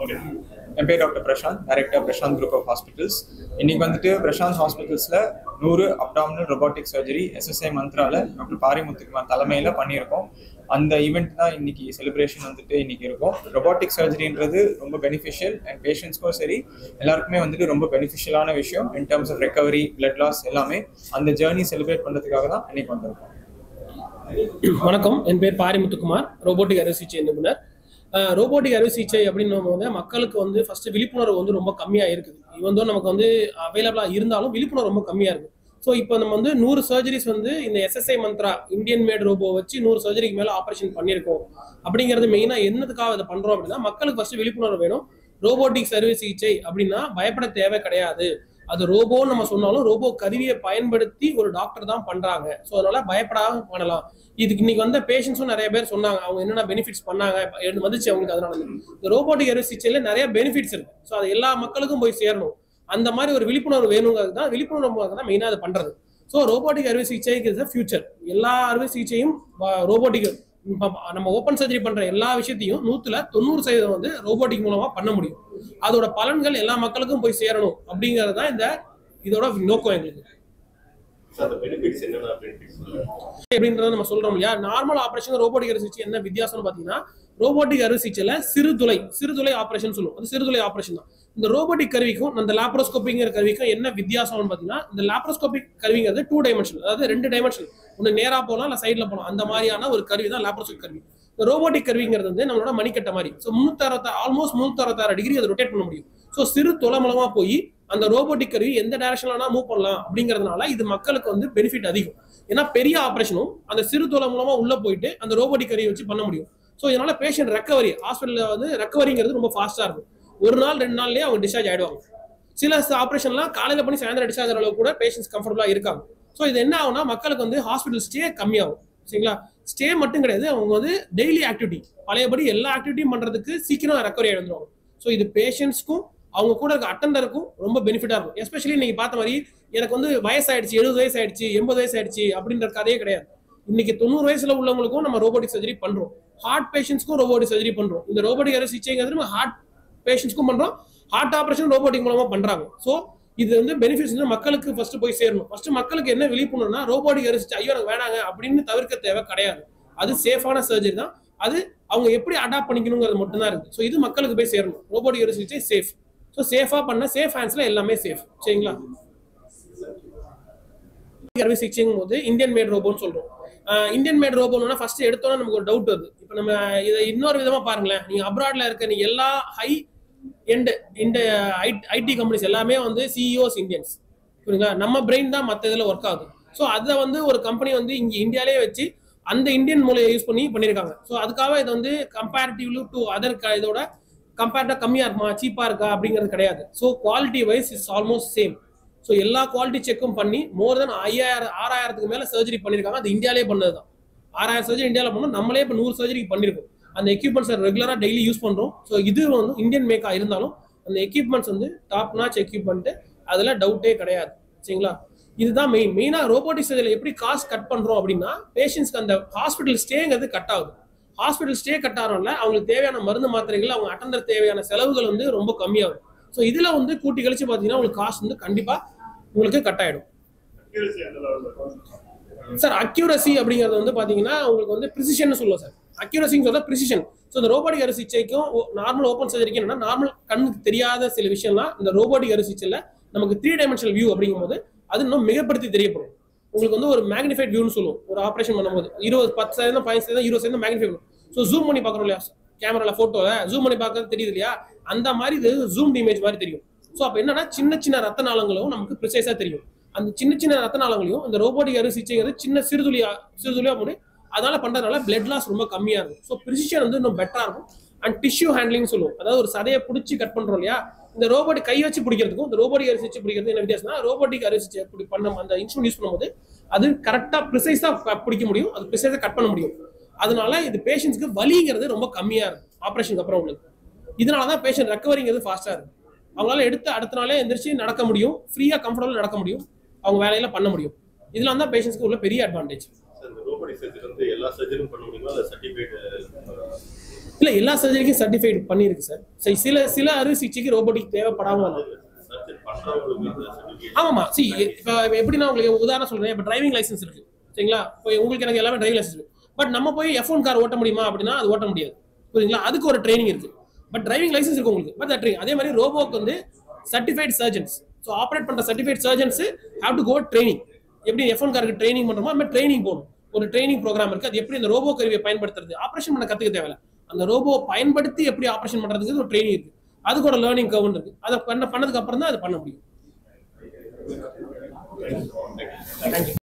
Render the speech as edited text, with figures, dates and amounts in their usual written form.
என் பேர் doctor Prashant, director Prashant group of hospitals. இன்னைக்கு வந்துட்டு பிரசாந்த் ஹாஸ்பிட்டல்ஸில் 100 அப்டாமினல் ரொபாட்டிக் சர்ஜரி எஸ்எஸ்ஐ மந்த்ரால டாக்டர் பாரிமுத்துக்குமார் தலைமையில் பண்ணியிருக்கோம். அந்த ஈவெண்ட் தான் இன்னைக்கு செலிப்ரேஷன் வந்துட்டு இன்னைக்கு இருக்கும். ரொபாட்டிக் சர்ஜரின்றது ரொம்ப பெனிஃபிஷியல் அண்ட் பேஷண்ட்ஸ்க்கும் சரி எல்லாருக்குமே வந்துட்டு ரொம்ப பெனிஃபிஷியலான விஷயம் in terms of recovery, blood loss எல்லாமே. அந்த ஜேர்னி செலிப்ரேட் பண்ணுறதுக்காக தான் இன்னைக்கு வந்திருக்கோம். வணக்கம், என் பேர் பாரிமுத்துக்குமார், ரோபோட்டிக் அறுவை சிகிச்சை நிபுணர். ரோபோட்டிக் அறுவை சிகிச்சை அப்படின்னு போது மக்களுக்கு வந்து ஃபர்ஸ்ட் விழிப்புணர்வு வந்து ரொம்ப கம்மியாக இருக்குது. இவன் நமக்கு வந்து அவைலபிளாக இருந்தாலும் விழிப்புணர்வு ரொம்ப கம்மியாக இருக்குது. ஸோ இப்போ நம்ம வந்து 100 சர்ஜரிஸ் வந்து இந்த SSI Mantra Indian made robot வச்சு 100 சர்ஜரிக்கு மேலே ஆப்ரேஷன் பண்ணியிருக்கோம். அப்படிங்கிறது மெயினாக என்னதுக்காக இதை பண்ணுறோம் அப்படின்னா, மக்களுக்கு ஃபர்ஸ்ட் விழிப்புணர்வு வேணும். ரோபோட்டிக்ஸ் அறுவை சிகிச்சை அப்படின்னா பயப்பட தேவை கிடையாது. அது ரோபோன்னு நம்ம சொன்னாலும் ரோபோ கருவியை பயன்படுத்தி ஒரு டாக்டர் தான் பண்றாங்க. ஸோ அதனால பயப்படாம பண்ணலாம். இதுக்கு இன்னைக்கு வந்த பேஷண்ட்ஸும் நிறைய பேர் சொன்னாங்க அவங்க என்னென்ன பெனிஃபிட்ஸ் பண்ணாங்க வந்துச்சு அவங்களுக்கு. அதனால இந்த ரோபோட்டிக் அறுவை சிகிச்சையில நிறைய பெனிஃபிட்ஸ் இருக்கு. ஸோ அது எல்லா மக்களுக்கும் போய் சேரணும். அந்த மாதிரி ஒரு விழிப்புணர்வு வேணுங்கிறது தான், விழிப்புணர்வு தான் மெயினாக அது பண்றது. ஸோ ரோபோட்டிக் அறுவை சிகிச்சைக்கு ஃபியூச்சர். எல்லா அறுவை சிகிச்சையும் ரோபோட்டிக், நம்ம ஓப்பன் சர்ஜரி பண்ற எல்லா விஷயத்தையும் 90% வந்து ரோபோட்டிக் மூலமா பண்ண முடியும். அதோட பலன்கள் எல்லா மக்களுக்கும் போய் சேரணும் அப்படிங்கிறது தான் இதோட நோக்கம் எங்களுக்கு. அப்படின்றத நம்ம சொல்றோம் இல்லையா. நார்மல் ஆபரேஷன் ரோபோட்டிக் அறுவை சிகிச்சை என்ன வித்தியாசம்னு பாத்தீங்கன்னா, ரோபோட்டிக் அறுவை சிகிச்சையில சிறுதுளை ஆபரேஷன் சொல்லுவோம். அது சிறுதுளை ஆபரேஷன் தான். இந்த ரோபோட்டிக் கருவிக்கும் அந்த லாப்ரோஸ்கோபிங்கிற கருவிக்கும் என்ன வித்தியாசம்னு பாத்தீங்கன்னா, இந்த லாப்ரோஸ்கோபிக் கருவிங்கிறது 2 டைமென்ஷன், அதாவது 2 டைமென்ஷன், ஒன்று நேரா போகலாம் இல்லை சைட்ல போகலாம். அந்த மாதிரியான ஒரு கருவி தான் லாப்ரோஸ்கோபிக் கருவி. இந்த ரோபோட்டிக் கருவிங்கிறது வந்து நம்மளோட மணிக்கட்ட மாதிரி. ஸோ 366 டிகிரி அதை ரொட்டேட் பண்ண முடியும். ஸோ சிறு தொலை மூலமா போய் அந்த ரோபோட்டிக் கருவி எந்த டைரக்ஷன்ல மூவ் பண்ணலாம். அப்படிங்கிறதுனால இது மக்களுக்கு வந்து பெனிஃபிட் அதிகம். ஏன்னா பெரிய ஆபரேஷனும் அந்த சிறு தொலை மூலமா உள்ள போயிட்டு அந்த ரோபோட்டிக் கருவி வச்சு பண்ண முடியும். ஸோ இதனால பேஷண்ட் ரெக்கவரி, ஹாஸ்பிட்டல்ல வந்து ரெக்கவரிங்கிறது ரொம்ப ஃபாஸ்டா இருக்கும். 1 நாள் 2 நாள்லயே அவங்க டிஸ்சார்ஜ் ஆயிடுவாங்க. சில ஆபரேஷன்லாம் காலையில பண்ணி சாயந்தரம் டிஸ்சார்ஜ் ஆகிற அளவுக்கு கூட பேஷண்ட்ஸ் கம்ஃபர்டபுளா இருக்காங்க. ஸோ இது என்ன ஆகும்னா, மக்களுக்கு வந்து ஹாஸ்பிட்டல் ஸ்டே கம்மியாகும். சரிங்களா. ஸ்டே மட்டும் கிடையாது, அவங்க வந்து டெய்லி ஆக்டிவிட்டி பழையபடி எல்லா ஆக்டிவிட்டியும் பண்றதுக்கு சீக்கிரம் ரெக்கவரி ஆயிடுவாங்க. ஸோ இது பேஷண்ட்ஸ்க்கும் அவங்க கூட இருக்க அட்டண்டருக்கும் ரொம்ப பெனிஃபிட்டா இருக்கும். எஸ்பெஷலி நீங்க பார்த்த மாதிரி எனக்கு வந்து வயசாயிடுச்சு, 70 வயசு ஆயிடுச்சு, 80 வயசு ஆயிடுச்சு அப்படின்ற கதையே கிடையாது. இன்னைக்கு 90 வயசுல உள்ளவங்களுக்கும் நம்ம ரோபோட்டிக் சர்ஜரி பண்றோம். ஹார்ட் பேஷண்ட்ஸ்க்கும் ரோபோட்டிக் சர்ஜரி பண்றோம். இந்த ரோபோட்டிக் அறுவை சிகிச்சைங்கிறது நம்ம ஹார்ட் பேஷண்ட்ஸ்க்கும் பண்றோம். ஹார்ட் ஆபரேஷன் ரோபோட்டிக் மூலமா பண்றாங்க. ஸோ இது வந்து பெனிஃபிட்ஸ் வந்து மக்களுக்கு ஃபர்ஸ்ட் போய் சேரணும். ஃபர்ஸ்ட் மக்களுக்கு என்ன விழிப்புணர்வுனா, ரோபோட்டிக் அறுவை சிகிச்சை ஐயோ எனக்கு வேணாங்க அப்படின்னு தவிர்க்க தேவை கிடையாது. அது சேஃபான சர்ஜரி தான். அது அவங்க எப்படி அடாப்ட் பண்ணிக்கணுங்கிறது மட்டும் தான் இருக்கு. ஸோ இது மக்களுக்கு போய் சேரணும். ரோபோட்டிக் அறுவை சிகிச்சை சேஃப். ஸோ சேஃபா பண்ண சேஃப் ஹேண்ட்ஸ்ல எல்லாமே சேஃப். சரிங்களா. அறுவை சிகிச்சைங்கும் போது இந்தியன் மேட் ரோபோன்னு சொல்றோம். இந்தியன் மேட் ரோபோன்னா ஃபர்ஸ்ட் எடுத்தோன்னா நமக்கு ஒரு டவுட் வருது. இப்போ நம்ம இதை இன்னொரு விதமா பாருங்களேன். நீங்க அப்ராட்ல இருக்க நீங்க எல்லா ஹை எண்ட் இந்த ஐடி கம்பெனிஸ் எல்லாமே வந்து சிஇஓஸ் இந்தியன்ஸ். புரியுங்களா. நம்ம பிரெயின் தான் மற்ற இதில் ஒர்க் ஆகுது. ஸோ அதை வந்து ஒரு கம்பெனி வந்து இங்கே இந்தியாலே வச்சு அந்த இந்தியன் மூலையை யூஸ் பண்ணியிருக்காங்க. ஸோ அதுக்காக இது வந்து கம்பேரிட்டிவ்லி டு அதர் இதோட கம்பேர்டா கம்மியா இருக்குமா, சீப்பா இருக்கா அப்படிங்கிறது கிடையாது. So quality wise is almost same. So எல்லா குவாலிட்டி செக்கும் பண்ணி மோர் தென் 6000க்கு மேல சர்ஜரி பண்ணியிருக்காங்க. அது இந்தியாலே பண்ணது தான். 6000 சர்ஜரி இந்தியாவில் பண்ணோம். நம்மளே இப்போ 100 சர்ஜரிக்கு பண்ணியிருக்கோம். அந்த எக்யூப்மெண்ட்ஸ் ரெகுலரா டெய்லி யூஸ் பண்றோம். ஸோ இது வந்து இந்தியன் மேக்கா இருந்தாலும் அந்த எக்யூப்மெண்ட்ஸ் வந்து டாப் நாச் எக்யூப்மெண்ட், அதுல டவுட்டே கிடையாது. சரிங்களா. இதுதான் மெயினா ரோபோட்டிக் சர்ஜரியில் எப்படி காஸ்ட் கட் பண்றோம் அப்படின்னா, பேஷண்ட்ஸ்க்கு அந்த ஹாஸ்பிட்டல் ஸ்டேங்கிறது கட் ஆகுது. ஹாஸ்பிட்டல் ஸ்டே கட் ஆகிறோம்ல, அவங்களுக்கு தேவையான மருந்து மாத்திரைகள், அவங்க அட்டண்டர் தேவையான செலவுகள் வந்து ரொம்ப கம்மியாகும். ஸோ இதுல வந்து கூட்டி கழிச்சு பார்த்தீங்கன்னா உங்களுக்கு காஸ்ட் வந்து கண்டிப்பா உங்களுக்கு கட் ஆயிடும். சார் அக்யூரசி அப்படிங்கிறது வந்து பாத்தீங்கன்னா உங்களுக்கு வந்து பிரிசிஷன் சொல்லுவோம் சார். அக்யூரசின்னு சொல்ல பிரிசிஷன். ஸோ இந்த ரோபோட்டிக் அறுவை சிகிச்சைக்கும் நார்மல் ஓப்பன் சர்ஜரிக்கு என்னன்னா, நார்மல் கண்ணுக்கு தெரியாத சில விஷயம்லாம் இந்த ரோபோட்டிக் அறுவை சிகிச்சையில நமக்கு 3 டைமென்ஷனல் வியூ அப்படிங்கும் போது அது இன்னும் மிகப்படுத்தி தெரியப்படும். உங்களுக்கு வந்து ஒரு மேக்னிஃபைட் வியூன்னு சொல்லுவோம். ஒரு ஆப்ரேஷன் பண்ணும்போது 10% 15% 20% மேக்னிஃபை பண்ணும். ஸோ ஜூம் பண்ணி பார்க்குறோம் இல்லையா, கேமரால போட்டோவை ஜூம் பண்ணி பார்க்கறது தெரியுது இல்லையா, அந்த மாதிரி இது ஜூம் இமேஜ் மாதிரி தெரியும். ஸோ அப்போ என்னன்னா சின்ன சின்ன ரத்த நாளங்களும் நமக்கு ப்ரிசைஸா தெரியும். அந்த சின்ன சின்ன ரத்த நாளங்களையும் இந்த ரோபோட்டிக் அறுவை சிகிச்சைங்கிறது சின்ன சிறுதுளியா போது அதனால பண்றதுனால பிளட் லாஸ் ரொம்ப கம்மியா இருக்கும். ஸோ ப்ரிசிஷன் வந்து இன்னும் பெட்டரா இருக்கும். அண்ட் டிஷ்யூ ஹேண்ட்லிங் சொல்லுவோம். அதாவது ஒரு சதையை பிடிச்சி கட் பண்றோம் இல்லையா, இந்த ரோபோட்டிக் கை வச்சு பிடிக்கிறதுக்கும் இந்த ரோபோட்டிக் அறுவை சிகிச்சை பிடிக்கிறது என்ன வித்தியாசம்னா, ரோபோட்டிக் அறுவை சிகிச்சை பண்ண அந்த இன்ஸ்ட்ருமெண்ட் யூஸ் பண்ணும்போது அது கரெக்டா ப்ரிசைஸா பிடிக்க முடியும், அது ப்ரிசைஸா கட் பண்ண முடியும். அதனால இது பேஷண்ட்ஸ்க்கு வலிங்கிறது ரொம்ப கம்மியா இருக்கும் ஆப்ரேஷனுக்கு அப்புறம் உங்களுக்கு. இதனாலதான் பேஷண்ட் ரெக்கவரிங்கிறது ஃபாஸ்டா இருக்கும். அவங்களால எடுத்து அடுத்த நாளே எந்திரிச்சு நடக்க முடியும், ஃப்ரீயா கம்ஃபர்டபுள் நடக்க முடியும், அவங்க வேலையில பண்ண முடியும். இதெல்லாம் தான் பேஷண்ட்ஸ்க்கு உள்ள பெரிய அட்வான்டேஜ். ரோபோட்டிக் சர்ஜரி வந்து எல்லா சர்ஜரியும் பண்ண முடியுமா, இல்ல சர்டிஃபிகேட் இல்ல எல்லா சர்ஜரிக்கும் சர்டிஃபைட் பண்ணிருக்கு சார். சில அறுவை சிகிச்சைக்கு ரோபோட்டிக் தேவைப்படாம. ஆமாமா. சி இப்போ எப்படின்னா உங்களுக்கு உதாரணம் சொல்றேன். இப்போ டிரைவிங் லைசன்ஸ் இருக்கு சரிங்களா. இப்போ உங்களுக்கு எனக்கு எல்லாமே டிரைவிங் லைசன்ஸ் இருக்கு. பட் நம்ம போய் F1 கார் ஓட்ட முடியுமா அப்படின்னா அது ஓட்ட முடியாது புரியுங்களா. அதுக்கு ஒரு ட்ரைனிங் இருக்கு. பட் டிரைவிங் லைசன்ஸ் இருக்கு உங்களுக்கு. பட் ட்ரைனிங் அதே மாதிரி ரோபோக்கு வந்து சர்டிஃபைட் சர்ஜன்ஸ், ஸோ ஆப்ரேட் பண்ற certified surgeons have to go training. எப்படி F1 காருக்கு ட்ரைனிங் பண்றோமோ அந்த ட்ரைனிங் போகணும். ஒரு ட்ரைனிங் ப்ரோக்ராம் இருக்கு. அது எப்படி இந்த ரோபோ கருவியை பயன்படுத்துறது, ஆப்ரேஷன் பண்ண கத்துக்க தேவையில்ல, அந்த ரோபோ பயன்படுத்தி எப்படி ஆப்ரேஷன் பண்றதுக்கு ஒரு ட்ரைனிங் இருக்கு. அதுக்கு ஒரு லேர்னிங் கர்வ் இருக்கு. அதை பண்ணதுக்கு அப்புறம் தான் அது பண்ண முடியும்.